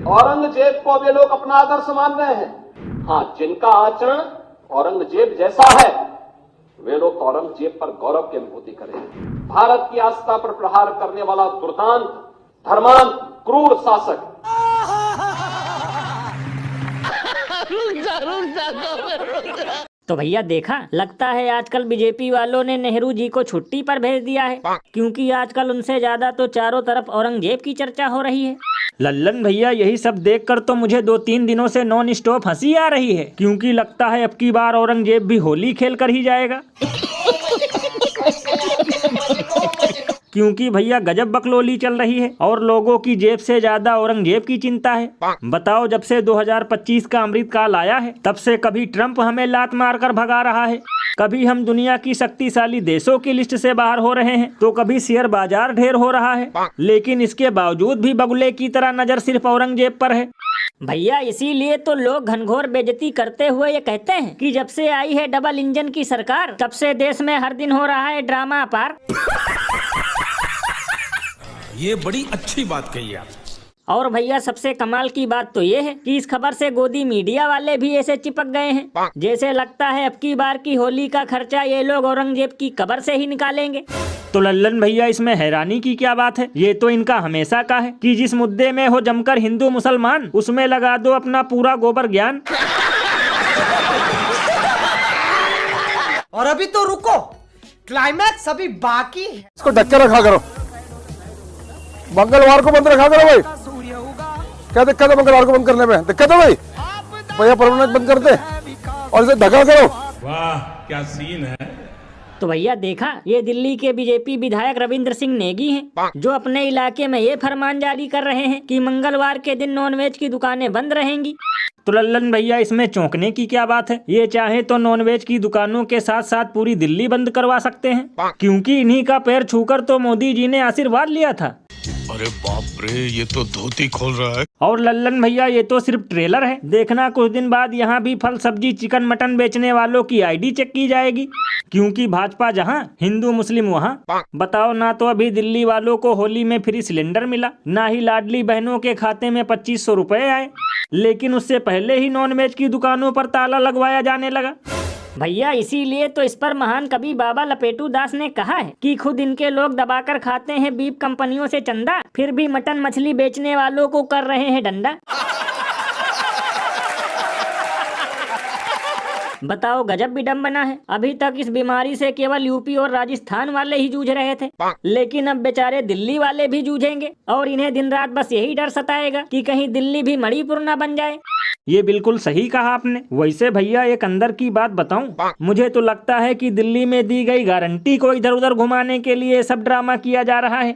औरंगजेब को वे लोग अपना आदर्श मान रहे हैं। हाँ, जिनका आचरण औरंगजेब जैसा है वे लोग औरंगजेब पर गौरव की अनुभूति करें। भारत की आस्था पर प्रहार करने वाला दुर्दांत, धर्मांत, क्रूर शासक। तो भैया देखा, लगता है आजकल बीजेपी वालों ने नेहरू जी को छुट्टी पर भेज दिया है, क्योंकि आजकल उनसे ज्यादा तो चारों तरफ औरंगजेब की चर्चा हो रही है। लल्लन भैया, यही सब देखकर तो मुझे 2-3 दिनों से नॉन स्टॉप हंसी आ रही है, क्योंकि लगता है अब की बार औरंगजेब भी होली खेल कर ही जाएगा। क्योंकि भैया गजब बकलोली चल रही है और लोगों की जेब से ज्यादा औरंगजेब की चिंता है। बताओ, जब से 2025 का अमृत काल आया है तब से कभी ट्रंप हमें लात मारकर भगा रहा है, कभी हम दुनिया की शक्तिशाली देशों की लिस्ट से बाहर हो रहे हैं, तो कभी शेयर बाजार ढेर हो रहा है, लेकिन इसके बावजूद भी बगुले की तरह नजर सिर्फ औरंगजेब पर है। भैया इसीलिए तो लोग घनघोर बेइज्जती करते हुए ये कहते हैं कि जब से आई है डबल इंजन की सरकार तब से देश में हर दिन हो रहा है ड्रामा अपार। ये बड़ी अच्छी बात कही आप। और भैया सबसे कमाल की बात तो ये है कि इस खबर से गोदी मीडिया वाले भी ऐसे चिपक गए हैं, जैसे लगता है अब की बार की होली का खर्चा ये लोग औरंगजेब की कब्र से ही निकालेंगे। तो लल्लन भैया, इसमें हैरानी की क्या बात है? ये तो इनका हमेशा का है कि जिस मुद्दे में हो जमकर हिंदू मुसलमान, उसमें लगा दो अपना पूरा गोबर ज्ञान। और अभी तो रुको, क्लाइमैक्स अभी बाकी है। इसको ढक के रखा करो, मंगलवार को बंद रखा करो भाई। क्या दिक्कत है मंगलवार को बंद करने में? दिक्कत है भाई? भैया परमानेंट बंद कर दे और इसे ढका करो। वाह क्या सीन है। तो भैया देखा, ये दिल्ली के बीजेपी विधायक रविंद्र सिंह नेगी हैं, जो अपने इलाके में ये फरमान जारी कर रहे हैं कि मंगलवार के दिन नॉनवेज की दुकानें बंद रहेंगी। तो लल्लन भैया, इसमें चौंकने की क्या बात है? ये चाहे तो नॉनवेज की दुकानों के साथ साथ पूरी दिल्ली बंद करवा सकते हैं, क्योंकि इन्हीं का पैर छूकर तो मोदी जी ने आशीर्वाद लिया था। अरे बाप रे, ये तो धोती खोल रहा है। और लल्लन भैया, ये तो सिर्फ ट्रेलर है, देखना कुछ दिन बाद यहाँ भी फल सब्जी चिकन मटन बेचने वालों की आईडी चेक की जाएगी, क्योंकि भाजपा जहाँ हिंदू मुस्लिम वहाँ। बताओ, ना तो अभी दिल्ली वालों को होली में फ्री सिलेंडर मिला, ना ही लाडली बहनों के खाते में 2500 रुपए आए, लेकिन उससे पहले ही नॉनवेज की दुकानों पर ताला लगवाया जाने लगा। भैया इसीलिए तो इस पर महान कवि बाबा लपेटू दास ने कहा है कि खुद इनके लोग दबाकर खाते हैं बीफ कंपनियों से चंदा, फिर भी मटन मछली बेचने वालों को कर रहे हैं डंडा। बताओ, गजब विडंबना है। अभी तक इस बीमारी से केवल यूपी और राजस्थान वाले ही जूझ रहे थे, लेकिन अब बेचारे दिल्ली वाले भी जूझेंगे और इन्हें दिन रात बस यही डर सताएगा कि कहीं दिल्ली भी मणिपुर न बन जाए। ये बिल्कुल सही कहा आपने। वैसे भैया, एक अंदर की बात बताऊं, मुझे तो लगता है कि दिल्ली में दी गई गारंटी को इधर उधर घुमाने के लिए सब ड्रामा किया जा रहा है।